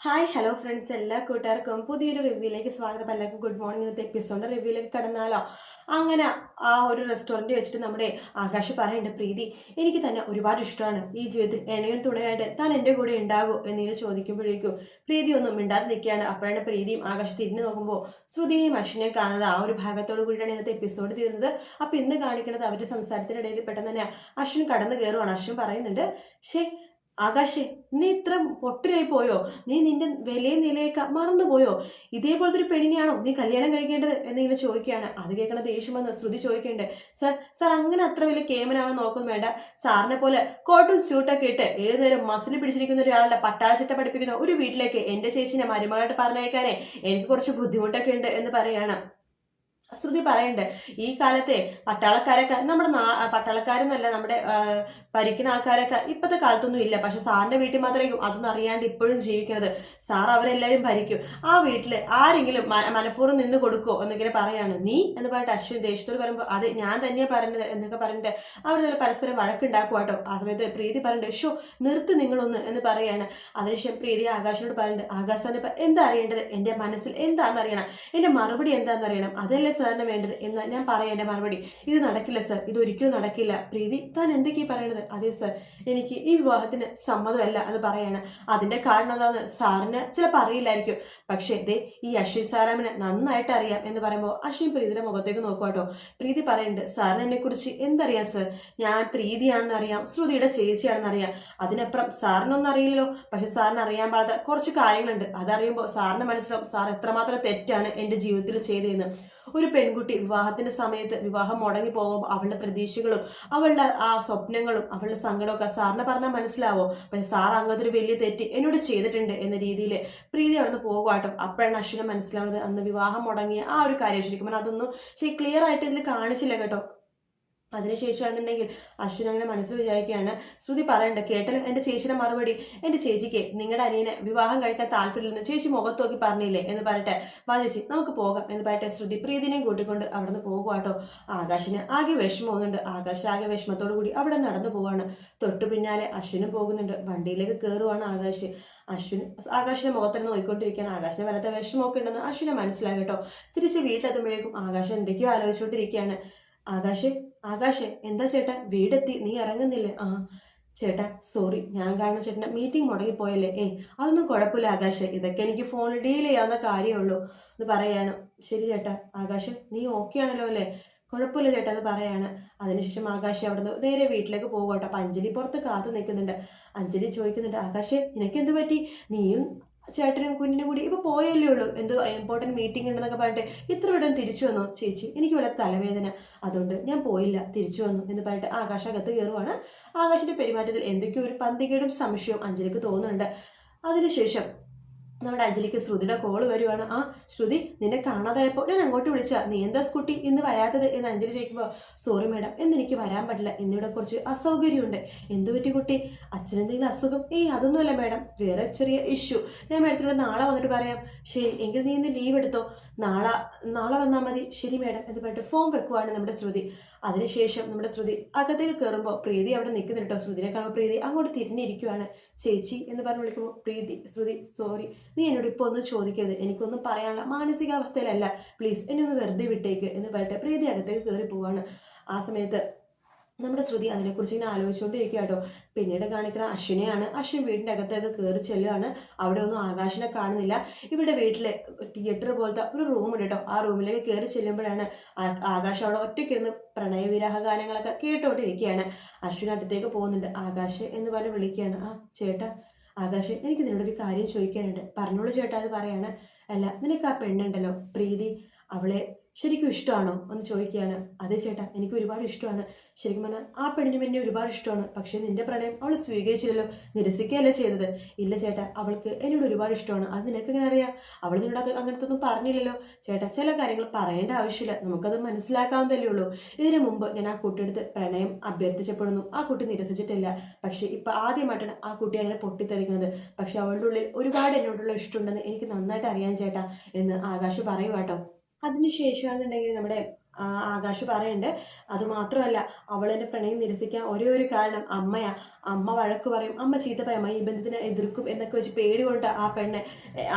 Hi hello friends, എല്ലാ കൂട്ടുകാർക്കും പുതിയൊരു റിവ്യൂയിലേക്ക് സ്വാഗതം. എല്ലാവർക്കും ഗുഡ് മോർണിംഗ്. ഇന്നത്തെ എപ്പിസോഡിന്റെ റിവ്യൂയിലേക്ക് കടന്നാലോ? അങ്ങനെ ആ ഒരു റെസ്റ്റോറൻറ്റ് വെച്ചിട്ട് നമ്മുടെ ആകാശ് പറയുന്നുണ്ട്, പ്രീതി എനിക്ക് തന്നെ ഒരുപാട് ഇഷ്ടമാണ്. ഈ ജീവിതത്തിൽ എണയും തുണയായിട്ട് താൻ എൻ്റെ കൂടെ ഉണ്ടാകുമോ എന്നിങ്ങനെ ചോദിക്കുമ്പോഴേക്കും പ്രീതി ഒന്നും മിണ്ടാതെ നിൽക്കുകയാണ്. അപ്പോഴാണ് പ്രീതിയും ആകാശ് തിരിഞ്ഞു നോക്കുമ്പോൾ ശ്രുതിയെയും അശ്വിനെയും കാണുന്നത്. ആ ഒരു ഭാഗത്തോടു കൂടിയാണ് ഇന്നത്തെ എപ്പിസോഡ് തീർന്നത്. അപ്പം ഇന്ന് കാണിക്കുന്നത് അവരുടെ സംസാരത്തിനിടയിൽ പെട്ടെന്ന് തന്നെ അശ്വിൻ കടന്നു കയറുവാണ്. അശ്വിൻ പറയുന്നുണ്ട്, ശേ ആകാശേ, നീ ഇത്ര പൊട്ടിനായി പോയോ? നീ നിന്റെ വിലയും നിലയൊക്കെ മറന്നുപോയോ? ഇതേപോലത്തെ ഒരു പെണ്ണിനെയാണോ നീ കല്യാണം കഴിക്കേണ്ടത് എന്നിങ്ങനെ ചോദിക്കുകയാണ്. അത് കേൾക്കണ ദേഷ്യം വന്ന് ശ്രുതി ചോദിക്കണ്ടേ, സാർ അങ്ങനെ അത്ര വലിയ കേമനാണെന്ന് നോക്കൊന്നും വേണ്ട. സാറിനെ പോലെ കോട്ടും സ്യൂട്ടൊക്കെ ഇട്ട് ഏത് നേരം മസിൽ പിടിച്ചിരിക്കുന്ന ഒരാളുടെ പട്ടാളച്ചിട്ട പഠിപ്പിക്കുന്ന ഒരു വീട്ടിലേക്ക് എന്റെ ചേച്ചിനെ മരുമകളായിട്ട് പറഞ്ഞേക്കാനേ എനിക്ക് കുറച്ച് ബുദ്ധിമുട്ടൊക്കെ ഉണ്ട് എന്ന് പറയാണ്. ശ്രുതി പറയണ്ടേ, ഈ കാലത്തെ പട്ടാളക്കാരൊക്കെ നമ്മുടെ പട്ടാളക്കാരെന്നല്ല, നമ്മുടെ ഭരിക്കുന്ന ആൾക്കാരൊക്കെ ഇപ്പോഴത്തെ കാലത്തൊന്നും ഇല്ല. പക്ഷെ സാറിന്റെ വീട്ടിൽ മാത്രമായിരിക്കും അതൊന്നും അറിയാണ്ട് ഇപ്പോഴും ജീവിക്കുന്നത്. സാർ അവരെല്ലാവരും ഭരിക്കും. ആ വീട്ടിൽ ആരെങ്കിലും മനഃപൂർവ്വം നിന്ന് കൊടുക്കുമോ എന്നിങ്ങനെ പറയാണ്. നീ എന്ന് പറഞ്ഞിട്ട് അശ്വിൻ ദേഷ്യത്തോട് പറയുമ്പോൾ അത് ഞാൻ തന്നെയാണ് പറയുന്നത് എന്നൊക്കെ പറഞ്ഞിട്ട് അവർ നല്ല പരസ്പരം വഴക്കുണ്ടാക്കുക കേട്ടോ. ആ സമയത്ത് പ്രീതി പറയണ്ടേ, ഷോ നിർത്ത് നിങ്ങളൊന്ന് എന്ന് പറയാണ്. അതിനുശേഷം പ്രീതി ആകാശിനോട് പറയുന്നുണ്ട്, ആകാശാണ് ഇപ്പം എന്താ അറിയേണ്ടത്? എൻ്റെ മനസ്സിൽ എന്താണെന്ന് അറിയണം, എൻ്റെ മറുപടി എന്താണെന്ന് അറിയണം, അതല്ലേ സാറിന് വേണ്ടത് എന്ന് ഞാൻ പറയാം. എൻ്റെ മറുപടി ഇത് നടക്കില്ല സാർ, ഇത് ഒരിക്കലും നടക്കില്ല. പ്രീതി താൻ എന്തൊക്കെയാണ് പറയണത്? അതെ സാർ, എനിക്ക് ഈ വിവാഹത്തിന് സമ്മതമല്ല എന്ന് പറയാണ്. അതിന്റെ കാരണം എന്താന്ന് സാറിന് ചിലപ്പോൾ അറിയില്ലായിരിക്കും, പക്ഷേ ദേ ഈ അശ്വിൻ സാറാമിനെ നന്നായിട്ട് അറിയാം എന്ന് പറയുമ്പോൾ അശ്വിൻ പ്രീതിയുടെ മുഖത്തേക്ക് നോക്കുവാട്ടോ. പ്രീതി പറയുന്നുണ്ട്, സാറിന് എന്നെ കുറിച്ച് എന്തറിയാം സാർ? ഞാൻ പ്രീതിയാണെന്ന് അറിയാം, ശ്രുതിയുടെ ചേച്ചിയാണെന്ന് അറിയാം. അതിനപ്പുറം സാറിനൊന്നും അറിയില്ലല്ലോ. പക്ഷെ സാറിന് അറിയാൻ പാടാത്ത കുറച്ച് കാര്യങ്ങളുണ്ട്. അതറിയുമ്പോൾ സാറിന് മനസ്സിലാവും സാർ എത്രമാത്രം തെറ്റാണ് എൻ്റെ ജീവിതത്തിൽ ചെയ്തതെന്ന്. ഒരു പെൺകുട്ടി വിവാഹത്തിന്റെ സമയത്ത് വിവാഹം മുടങ്ങി പോകുമ്പോൾ അവളുടെ പ്രതീക്ഷകളും അവളുടെ ആ സ്വപ്നങ്ങളും അവളുടെ സങ്കടമൊക്കെ സാറിന് പറഞ്ഞാൽ മനസ്സിലാവോ? പക്ഷെ സാർ അങ്ങനത്തെ ഒരു വലിയ തെറ്റ് എന്നോട് ചെയ്തിട്ടുണ്ട് എന്ന രീതിയിൽ പ്രീതി അവിടെ നിന്ന് പോകുവാട്ടോ. അപ്പോഴാണ് അശ്വിനെ മനസ്സിലാവുന്നത് അന്ന് വിവാഹം മുടങ്ങിയ ആ ഒരു കാര്യം. ശരിക്കും അതൊന്നും ശരി ക്ലിയർ ആയിട്ട് ഇതിൽ കാണിച്ചില്ല കേട്ടോ. അതിനുശേഷമാണെന്നുണ്ടെങ്കിൽ അശ്വിൻ അങ്ങനെ മനസ്സിൽ വിചാരിക്കുകയാണ്. ശ്രുതി പറയണ്ട, കേട്ടല്ലോ എൻ്റെ ചേച്ചിയുടെ മറുപടി? എൻ്റെ ചേച്ചിക്ക് നിങ്ങളുടെ അനിയനെ വിവാഹം കഴിക്കാൻ താല്പര്യമില്ലെന്ന് ചേച്ചി മുഖത്ത് നോക്കി പറഞ്ഞില്ലേ എന്ന് പറയട്ടെ. വാ ചേച്ചി നമുക്ക് പോകാം എന്ന് പറയട്ടെ. ശ്രുതി പ്രീതിനെയും കൂട്ടിക്കൊണ്ട് അവിടെ നിന്ന് പോകുവാട്ടോ. ആകാശിന് ആകെ വിഷമം പോകുന്നുണ്ട്. ആകാശ് ആകെ വിഷമത്തോടു കൂടി അവിടെ നടന്നു പോവാണ്. തൊട്ടു പിന്നാലെ അശ്വിനും പോകുന്നുണ്ട്. വണ്ടിയിലേക്ക് കയറുവാണ് ആകാശ്. ആകാശിന്റെ മുഖത്തിരുന്ന് നോക്കിക്കൊണ്ടിരിക്കുകയാണ്. ആകാശിന് വല്ലാത്ത വിഷമമൊക്കെ ഉണ്ടെന്ന് അശ്വിനെ മനസ്സിലായി കേട്ടോ. തിരിച്ച് വീട്ടിലെത്തുമ്പോഴേക്കും ആകാശം എന്തൊക്കെയോ ആലോചിച്ചുകൊണ്ടിരിക്കുകയാണ്. ആകാശേ എന്താ ചേട്ടാ, വീടെത്തി, നീ ഇറങ്ങുന്നില്ലേ? ആ ചേട്ടാ സോറി, ഞാൻ കാരണം ചേട്ടൻ്റെ മീറ്റിംഗ് മുടങ്ങിപ്പോയല്ലേ. അതൊന്നും കുഴപ്പമില്ല ആകാശ്, ഇതൊക്കെ എനിക്ക് ഫോണിൽ ഡീൽ ചെയ്യാവുന്ന കാര്യമുള്ളൂ എന്ന് പറയാണ്. ശരി ചേട്ടാ. ആകാശ് നീ ഓക്കെ ആണല്ലോ അല്ലേ? കുഴപ്പമില്ല ചേട്ടാ എന്ന് പറയാണ്. അതിനുശേഷം ആകാശ് അവിടെ നിന്ന് നേരെ വീട്ടിലേക്ക് പോകും. അപ്പം അഞ്ജലി പുറത്ത് കാത്തു നിൽക്കുന്നുണ്ട്. അഞ്ജലി ചോദിക്കുന്നുണ്ട്, ആകാശ് നിനക്ക് എന്ത് പറ്റി? നീയും ചേട്ടനും കുഞ്ഞിനും കൂടി ഇപ്പൊ പോയല്ലേ ഉള്ളൂ, എന്തോ ഇമ്പോർട്ടൻറ്റ് മീറ്റിംഗ് ഉണ്ടെന്നൊക്കെ പറഞ്ഞിട്ട് ഇത്ര ഇടം തിരിച്ചു വന്നോ? ചേച്ചി എനിക്ക് ഇവിടെ തലവേദന, അതുകൊണ്ട് ഞാൻ പോയില്ല, തിരിച്ചു വന്നു എന്ന് പറഞ്ഞിട്ട് ആകാശ് അകത്ത് കയറുവാണ്. ആകാശിന്റെ പെരുമാറ്റത്തിൽ എന്തൊക്കെയോ ഒരു പന്തികേടും സംശയവും അഞ്ജലിക്ക് തോന്നുന്നുണ്ട്. അതിനുശേഷം നമ്മുടെ അഞ്ജലിക്ക് ശ്രുതിയുടെ കോള് വരുവാണ്. ആ ശ്രുതി, നിന്നെ കാണാതായപ്പോൾ ഞാൻ അങ്ങോട്ട് വിളിച്ചാ, നീ എന്താ കുട്ടി ഇന്ന് വരാത്തത് എന്ന് അഞ്ജലി ചോദിക്കുമ്പോൾ, സോറി മാഡം, എനിക്ക് വരാൻ പറ്റില്ല, ഇന്നിവിടെ കുറച്ച് അസൗകര്യമുണ്ട്. എന്തു പറ്റി കുട്ടി? അച്ഛനെന്തെങ്കിലും അസുഖം? അതൊന്നുമല്ല മാഡം, വേറെ ചെറിയ ഇഷ്യൂ. ഞാൻ മാഡത്തിനോട് നാളെ വന്നിട്ട് പറയാം. ശരി എങ്കിൽ നീ ഇന്ന് ലീവ് എടുത്തോ, നാളെ വന്നാൽ മതി. ശരി മാഡം എന്ന് പറഞ്ഞിട്ട് ഫോം വെക്കുവാണ് നമ്മുടെ ശ്രുതി. അതിനുശേഷം നമ്മുടെ ശ്രുതി അകത്തേക്ക് കയറുമ്പോൾ പ്രീതി അവിടെ നിൽക്കുന്നുണ്ട് കേട്ടോ. ശ്രുതിനെ കാണുമ്പോൾ പ്രീതി അങ്ങോട്ട് തിരിഞ്ഞിരിക്കുവാണ്. ചേച്ചി എന്ന് പറഞ്ഞ് വിളിക്കുമ്പോൾ ശ്രുതി സോറി, നീ എന്നോട് ഇപ്പോൾ ഒന്നും ചോദിക്കരുത്, എനിക്കൊന്നും പറയാനുള്ള മാനസികാവസ്ഥയിലല്ല, പ്ലീസ് എന്നെ ഒന്ന് വെറുതെ വിട്ടേക്ക് എന്ന് പറഞ്ഞിട്ട് പ്രീതി അകത്തേക്ക് കയറി പോവാണ്. ആ സമയത്ത് നമ്മുടെ ശ്രുതി അതിനെക്കുറിച്ച് ഇങ്ങനെ ആലോചിച്ചുകൊണ്ടിരിക്കുക കേട്ടോ. പിന്നീട് കാണിക്കുന്ന അശ്വിനെയാണ്. അശ്വിൻ വീടിൻ്റെ അകത്തേക്ക് കയറി ചെല്ലുകയാണ്. അവിടെ ഒന്നും ആകാശിനെ കാണുന്നില്ല. ഇവിടെ വീട്ടിലെ തിയേറ്റർ പോലത്തെ ഒരു റൂമുണ്ട് കേട്ടോ. ആ റൂമിലേക്ക് കയറി ചെല്ലുമ്പോഴാണ് ആകാശ് അവിടെ ഒറ്റയ്ക്കിരുന്ന് പ്രണയവിരഹ ഗാനങ്ങളൊക്കെ കേട്ടോണ്ടിരിക്കുകയാണ്. അശ്വിൻ അടുത്തേക്ക് പോകുന്നുണ്ട്. ആകാശ് എന്ന് പറഞ്ഞ് വിളിക്കുകയാണ്. ആ ചേട്ടാ. ആകാശ് എനിക്ക് നിന്നോടൊരു കാര്യം ചോദിക്കാനുണ്ട്. പറഞ്ഞോളൂ ചേട്ടാ എന്ന് പറയാണ്. അല്ല, നിനക്ക് ആ പെണ്ണുണ്ടല്ലോ പ്രീതി, അവളെ ശരിക്കും ഇഷ്ടമാണോ എന്ന് ചോദിക്കുകയാണ്. അതെ ചേട്ടാ, എനിക്ക് ഒരുപാട് ഇഷ്ടമാണ്. ശരിക്കും പറഞ്ഞാൽ ആ പെണ്ണിനും എന്നെ ഒരുപാട് ഇഷ്ടമാണ്. പക്ഷേ നിന്റെ പ്രണയം അവൾ സ്വീകരിച്ചില്ലല്ലോ, നിരസിക്കുകയല്ലേ ചെയ്തത്? ഇല്ല ചേട്ടാ, അവൾക്ക് എന്നോട് ഒരുപാട് ഇഷ്ടമാണ്. അത് നിനക്ക് എങ്ങനെ അറിയാം? അവൾ നിന്നോട് അങ്ങനത്തെ ഒന്നും പറഞ്ഞില്ലല്ലോ. ചേട്ടാ, ചില കാര്യങ്ങൾ പറയേണ്ട ആവശ്യമില്ല, നമുക്കത് മനസ്സിലാക്കാവുന്നതല്ലേ ഉള്ളൂ. ഇതിനു മുമ്പ് ഞാൻ ആ കുട്ടിയെടുത്ത് പ്രണയം അഭ്യർത്ഥിച്ചപ്പെടുന്നു, ആ കുട്ടി നിരസിച്ചിട്ടില്ല. പക്ഷേ ഇപ്പം ആദ്യമായിട്ടാണ് ആ കുട്ടി അങ്ങനെ പൊട്ടിത്തെറിക്കുന്നത്. പക്ഷെ അവളുടെ ഉള്ളിൽ ഒരുപാട് എന്നോടുള്ള ഇഷ്ടമുണ്ടെന്ന് എനിക്ക് നന്നായിട്ട് അറിയാൻ ചേട്ടാ എന്ന് ആകാശ് പറയുവാട്ടോ. അതിനുശേഷമാണെന്നുണ്ടെങ്കിൽ നമ്മുടെ ആകാശ് പറയുന്നുണ്ട്. അതുമാത്രമല്ല, അവൾ എന്നെ പ്രണയം നിരസിക്കാൻ ഒരേ ഒരു കാരണം അമ്മയാ. അമ്മ വഴക്ക് പറയും, അമ്മ ചീത്ത പറയും, ഈ ബന്ധത്തിനെ എതിർക്കും എന്നൊക്കെ വെച്ച് പേടി കൊണ്ട് ആ പെണ്ണ്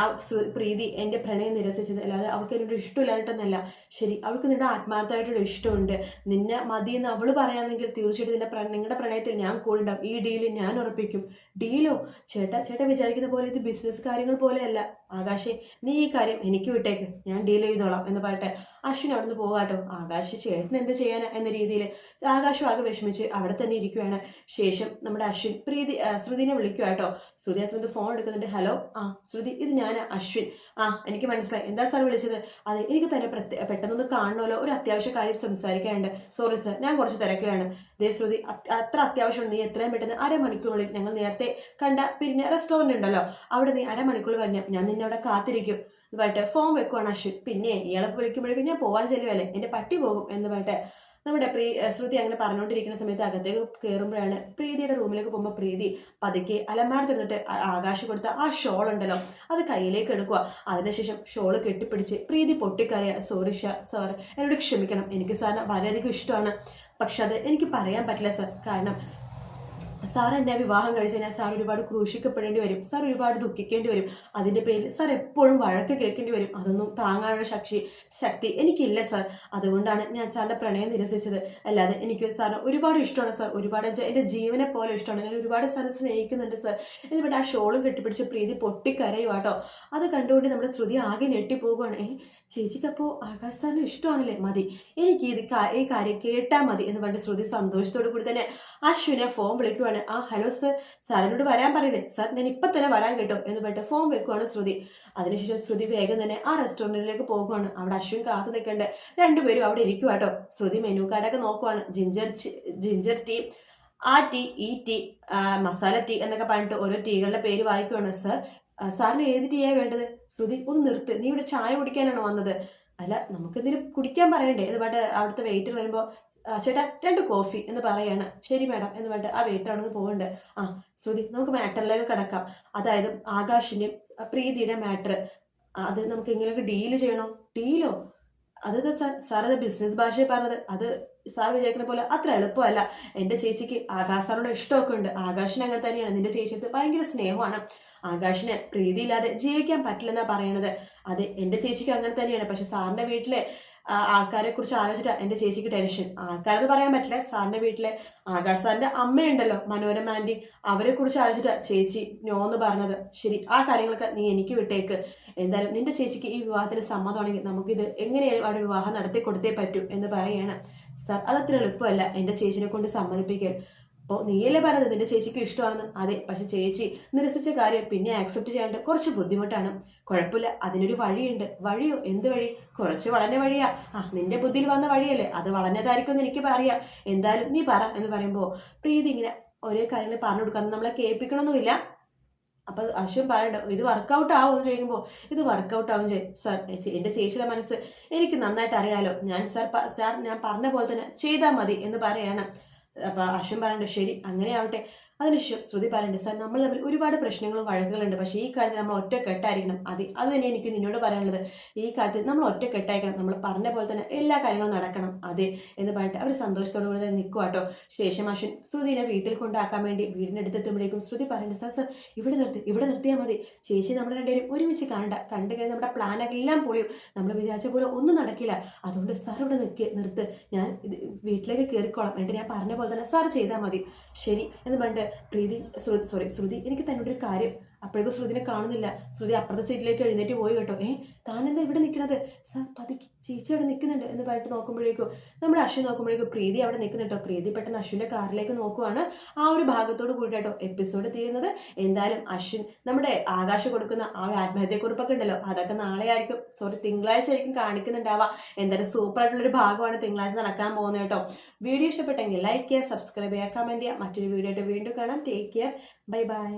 പ്രീതി എൻ്റെ പ്രണയം നിരസിച്ചത്. അല്ലാതെ അവൾക്ക് എന്നോട് ഇഷ്ടമില്ലായിട്ടൊന്നല്ല. ശരി, അവൾക്ക് നിന്റെ ആത്മാർത്ഥമായിട്ടുള്ള ഇഷ്ടമുണ്ട്, നിന്നെ മതി എന്ന് അവള് പറയുകയാണെങ്കിൽ തീർച്ചയായിട്ടും നിങ്ങളുടെ പ്രണയത്തിൽ ഞാൻ കൂടെ ഉണ്ടാവും. ഈ ഡീല് ഞാൻ ഉറപ്പിക്കും. ഡീലോ? ചേട്ടൻ വിചാരിക്കുന്ന പോലെ ഇത് ബിസിനസ് കാര്യങ്ങൾ പോലെയല്ല. ആകാശേ, നീ ഈ കാര്യം എനിക്ക് വിട്ടേക്ക്, ഞാൻ ഡീൽ ചെയ്തോളാം എന്ന് പറയട്ടെ അശ്വിൻ അവിടെ നിന്ന് പോകാട്ടോ. ആകാശ് ചേട്ടൻ എന്ത് ചെയ്യാനാ എന്ന രീതിയിൽ ആകാശം ആകെ വിഷമിച്ച് അവിടെ തന്നെ ഇരിക്കുകയാണ്. ശേഷം നമ്മുടെ അശ്വിൻ ശ്രുതിനെ വിളിക്കുവാട്ടോ. ശ്രുതി ആ സമയത്ത് ഫോൺ എടുക്കുന്നുണ്ട്. ഹലോ, ശ്രുതി, ഇത് ഞാൻ അശ്വിൻ. എനിക്ക് മനസ്സിലായി. എന്താ സാർ വിളിച്ചത്? അതെ, എനിക്ക് തന്നെ പെട്ടെന്നൊന്ന് കാണണമല്ലോ, ഒരു അത്യാവശ്യ കാര്യം സംസാരിക്കാനുണ്ട്. സോറി സാർ, ഞാൻ കുറച്ച് തിരക്കിലാണ്. ദേ ശ്രുതി, അത്ര അത്യാവശ്യമാണ്, നീ എത്രയും പെട്ടെന്ന് അരമണിക്കൂറിനുള്ളിൽ ഞങ്ങൾ നേരത്തെ കണ്ട പിരിഞ്ഞ റെസ്റ്റോറൻറ്റ് ഉണ്ടല്ലോ, അവിടെ നീ അരമണിക്കൂർ വരണം, ഞാൻ നിന്നെ അവിടെ കാത്തിരിക്കും എന്ന് പറഞ്ഞിട്ട് ഫോൺ വെക്കുവാണ് അശ്വിൻ. പിന്നെ ഇയാളെ വിളിക്കുമ്പോഴേക്കും ഞാൻ പോകാൻ ചെല്ലുവല്ലേ, എൻ്റെ പട്ടി പോകും എന്ന് പറഞ്ഞിട്ട് നമ്മുടെ ശ്രുതി അങ്ങനെ പറഞ്ഞുകൊണ്ടിരിക്കുന്ന സമയത്ത് അകത്തേക്ക് കയറുമ്പോഴാണ് പ്രീതിയുടെ റൂമിലേക്ക് പോകുമ്പോൾ പ്രീതി പതുക്കെ അലമാര തിന്നിട്ട് ആകാശ് കൊടുത്ത ആ ഷോൾ ഉണ്ടല്ലോ അത് കയ്യിലേക്ക് എടുക്കുക. അതിനുശേഷം ഷോള് കെട്ടിപ്പിടിച്ച് പ്രീതി പൊട്ടിക്കരയ. സോറി സാർ, എന്നോട് ക്ഷമിക്കണം, എനിക്ക് സാറിന് വളരെയധികം ഇഷ്ടമാണ്, പക്ഷെ അത് എനിക്ക് പറയാൻ പറ്റില്ല സാർ. കാരണം സാർ എന്നെ വിവാഹം കഴിച്ച് കഴിഞ്ഞാൽ സാർ ഒരുപാട് ക്രൂശിക്കപ്പെടേണ്ടി വരും, സാർ ഒരുപാട് ദുഃഖിക്കേണ്ടി വരും, അതിൻ്റെ പേരിൽ സാർ എപ്പോഴും വഴക്ക് കേൾക്കേണ്ടി വരും. അതൊന്നും താങ്ങാനുള്ള ശക്തി എനിക്കില്ല സാർ. അതുകൊണ്ടാണ് ഞാൻ സാറിൻ്റെ പ്രണയം നിരസിച്ചത്. അല്ലാതെ എനിക്ക് സാറിന് ഒരുപാട് ഇഷ്ടമാണ് സാർ, ഒരുപാട് എൻ്റെ ജീവനെ പോലെ ഇഷ്ടമാണ്, ഞാൻ ഒരുപാട് സാറിനെ സ്നേഹിക്കുന്നുണ്ട് സാർ. എന്നിട്ട് ആ ഷോളും കെട്ടിപ്പിടിച്ച് പ്രീതി പൊട്ടിക്കരയുവാട്ടോ. അത് കണ്ടുകൊണ്ട് നമ്മുടെ ശ്രുതി ആകെ ഞെട്ടിപ്പോകുവാണ്. ചേച്ചിക്കപ്പോൾ ആകാശ് സാറിന് ഇഷ്ടമാണല്ലേ, മതി, എനിക്ക് ഈ കാര്യം കേട്ടാൽ മതി എന്ന് പറഞ്ഞിട്ട് ശ്രുതി സന്തോഷത്തോടു കൂടി തന്നെ അശ്വിനെ ഫോൺ വിളിക്കുവാണ്. ഹലോ സർ, സാറിനോട് വരാൻ പറയില്ലേ സാർ, ഞാൻ ഇപ്പം തന്നെ വരാൻ കേട്ടോ എന്ന് പറഞ്ഞിട്ട് ഫോൺ വെക്കുവാണ് ശ്രുതി. അതിനുശേഷം ശ്രുതി വേഗം തന്നെ ആ റെസ്റ്റോറൻറ്റിലേക്ക് പോകുവാണ്. അവിടെ അശ്വിൻ കാത്തു നിൽക്കേണ്ട രണ്ടുപേരും അവിടെ ഇരിക്കുവാട്ടോ. ശ്രുതി മെനു കാർഡൊക്കെ നോക്കുവാണ്. ജിഞ്ചർ ടീ, ആ ടീ, ഈ ടീ, മസാല ടീ എന്നൊക്കെ പറഞ്ഞിട്ട് ഓരോ ടീകളുടെ പേര് വായിക്കുവാണ്. സർ, സാറിന് ഏത് ടീയാണ് വേണ്ടത്? ശ്രുതി, ഒന്ന് നിർത്ത്, നീ ഇവിടെ ചായ കുടിക്കാനാണോ വന്നത്? അല്ല, നമുക്കെന്തെങ്കിലും കുടിക്കാൻ പറയണ്ടേ എന്ന് പറഞ്ഞിട്ട് അവിടുത്തെ വെയിറ്റർ വരുമ്പോൾ ചേട്ടാ 2 കോഫി എന്ന് പറയാണ്. ശരി മാഡം എന്ന് പറഞ്ഞിട്ട് ആ വെയിറ്റർ അവിടെ നിന്ന് പോകുന്നുണ്ട്. ശ്രുതി, നമുക്ക് മാറ്ററിലേക്ക് കിടക്കാം. അതായത് ആകാശിൻ്റെയും പ്രീതിയുടെ മാറ്റർ, അത് നമുക്ക് എങ്ങനെയൊക്കെ ഡീല് ചെയ്യണോ? ഡീലോ? അത് സാർ അത് ബിസിനസ് ഭാഷയിൽ പറഞ്ഞത്, അത് സാർ വിചാരിക്കുന്ന പോലെ അത്ര എളുപ്പമല്ല. എൻ്റെ ചേച്ചിക്ക് ആകാശ് സാറിനോട് ഇഷ്ടമൊക്കെ ഉണ്ട്, ആകാശിന് അങ്ങനെ തന്നെയാണ്, നിന്റെ ചേച്ചിക്ക് ഭയങ്കര സ്നേഹമാണ്, ആകാശിന് പ്രീതിയില്ലാതെ ജീവിക്കാൻ പറ്റില്ലെന്നാണ് പറയണത്. അതെ, എൻ്റെ ചേച്ചിക്ക് അങ്ങനെ തന്നെയാണ്. പക്ഷെ സാറിൻ്റെ വീട്ടിലെ ആൾക്കാരെ കുറിച്ച് ആലോചിച്ചിട്ടാ എൻ്റെ ചേച്ചിക്ക് ടെൻഷൻ. ആൾക്കാരെന്ന് പറയാൻ പറ്റില്ല, സാറിൻ്റെ വീട്ടിലെ ആകാശ് സാറിൻ്റെ അമ്മയുണ്ടല്ലോ മനോരമ ആൻറ്റി, അവരെ കുറിച്ച് ആലോചിച്ചിട്ടാ ചേച്ചി നോന്ന് പറഞ്ഞത്. ശരി, ആ കാര്യങ്ങളൊക്കെ നീ എനിക്ക് വിട്ടേക്ക്. എന്തായാലും നിന്റെ ചേച്ചിക്ക് ഈ വിവാഹത്തിന് സമ്മതമാണെങ്കിൽ നമുക്കിത് എങ്ങനെയായാലും അവിടെ വിവാഹം നടത്തി കൊടുത്തേ പറ്റൂ എന്ന് പറയുകയാണ്. സാർ, അതത്ര എളുപ്പമല്ല എൻ്റെ ചേച്ചിനെ കൊണ്ട് സമ്മതിപ്പിക്കൽ. അപ്പോൾ നീയല്ലേ പറയുന്നത് നിന്റെ ചേച്ചിക്ക് ഇഷ്ടമാണെന്ന്? അതെ, പക്ഷെ ചേച്ചി നിരസിച്ച കാര്യം പിന്നെ ആക്സെപ്റ്റ് ചെയ്യാണ്ട് കുറച്ച് ബുദ്ധിമുട്ടാണ്. കുഴപ്പമില്ല, അതിനൊരു വഴിയുണ്ട്. വഴിയോ? എന്ത് വഴി? കുറച്ച് വളഞ്ഞ വഴിയാ. നിന്റെ ബുദ്ധിയിൽ വന്ന വഴിയല്ലേ, അത് വളഞ്ഞതായിരിക്കും എന്ന് എനിക്ക് പറയാം. എന്തായാലും നീ പറ എന്ന് പറയുമ്പോൾ പ്രീതി ഇങ്ങനെ ഒരേ കാര്യങ്ങൾ പറഞ്ഞു കൊടുക്കാൻ നമ്മളെ കേൾപ്പിക്കണമെന്നില്ല. അപ്പോൾ അശ്വിൻ പറയണ്ട, ഇത് വർക്കൗട്ട് ആവും എന്ന് ചോദിക്കുമ്പോൾ ഇത് വർക്കൗട്ട് ആവും സാർ, എൻ്റെ ചേച്ചിയുടെ മനസ്സ് എനിക്ക് നന്നായിട്ട് അറിയാലോ, ഞാൻ സാർ ഞാൻ പറഞ്ഞ പോലെ തന്നെ ചെയ്താൽ മതി എന്ന് പറയാണ്. അപ്പോൾ അശ്വിൻ പറയണ്ട, ശരി അങ്ങനെ ആവട്ടെ. അതിനുശേഷം ശ്രുതി പറയണ്ടേ, സാർ നമ്മൾ തമ്മിൽ ഒരുപാട് പ്രശ്നങ്ങളും വഴക്കുകളുണ്ട്, പക്ഷേ ഈ കാര്യത്തിൽ നമ്മൾ ഒറ്റക്കെട്ടായിരിക്കണം. അത് തന്നെ എനിക്ക് നിന്നോട് പറയാനുള്ളത്. ഈ കാര്യത്തിൽ നമ്മൾ ഒറ്റക്കെട്ടായിരിക്കണം, നമ്മൾ പറഞ്ഞ പോലെ തന്നെ എല്ലാ കാര്യങ്ങളും നടക്കണം. അതെ എന്ന് പറഞ്ഞിട്ട് അവർ സന്തോഷത്തോടു കൂടി നിൽക്കുക കേട്ടോ. ശേഷം അശ്വിൻ ശ്രുതിനെ വീട്ടിൽ കൊണ്ടാക്കാൻ വേണ്ടി വീടിൻ്റെ അടുത്തെത്തുമ്പോഴേക്കും ശ്രുതി പറയണ്ടേ, സാർ ഇവിടെ നിർത്തിയാൽ മതി, ചേച്ചി നമ്മൾ രണ്ടുപേരും ഒരുമിച്ച് കണ്ടു കഴിഞ്ഞാൽ നമ്മുടെ പ്ലാനൊക്കെ എല്ലാം പൊളിയും, നമ്മൾ വിചാരിച്ച പോലെ ഒന്നും നടക്കില്ല. അതുകൊണ്ട് സാർ ഇവിടെ നിർത്ത്, ഞാൻ വീട്ടിലേക്ക് കയറിക്കോളാം, എന്നിട്ട് ഞാൻ പറഞ്ഞ പോലെ തന്നെ സാർ ചെയ്താൽ മതി. ശരി എന്ന് പറഞ്ഞിട്ട് ശ്രുതി, എനിക്ക് തന്നോടൊരു കാര്യം. അപ്പോഴേക്കും ശ്രുതിനെ കാണുന്നില്ല. ശ്രുതി അപ്പുറത്തെ സീറ്റിലേക്ക് എഴുന്നേറ്റ് പോയി കേട്ടോ. താനെന്താ ഇവിടെ നിൽക്കണത്? സാർ, പതുക്കി ചേച്ചി അവിടെ നിൽക്കുന്നുണ്ട് എന്ന് പറഞ്ഞിട്ട് നോക്കുമ്പോഴേക്കും നമ്മുടെ അശ്വിൻ നോക്കുമ്പോഴേക്കും പ്രീതി അവിടെ നിൽക്കുന്നുണ്ടോ. പ്രീതി പെട്ടെന്ന് അശ്വിൻ്റെ കാറിലേക്ക് നോക്കുവാണ്. ആ ഒരു ഭാഗത്തോട് കൂടിയിട്ടോ എപ്പിസോഡ് തീരുന്നത്. എന്തായാലും അശ്വിൻ നമ്മുടെ ആകാശ് കൊടുക്കുന്ന ആ ഒരു ആത്മഹത്യക്കുറിപ്പൊക്കെ ഉണ്ടല്ലോ, അതൊക്കെ നാളെ ആയിരിക്കും, തിങ്കളാഴ്ച ആയിരിക്കും കാണിക്കുന്നുണ്ടാവുക. എന്തായാലും സൂപ്പർ ആയിട്ടുള്ളൊരു ഭാഗമാണ് തിങ്കളാഴ്ച നടക്കാൻ പോകുന്നത് കേട്ടോ. വീഡിയോ ഇഷ്ടപ്പെട്ടെങ്കിൽ ലൈക്ക് ചെയ്യുക, സബ്സ്ക്രൈബ് ചെയ്യുക, കമൻറ്റ് ചെയ്യുക. മറ്റൊരു വീഡിയോ ആയിട്ട് വീണ്ടും കാണാം. Take care, bye bye.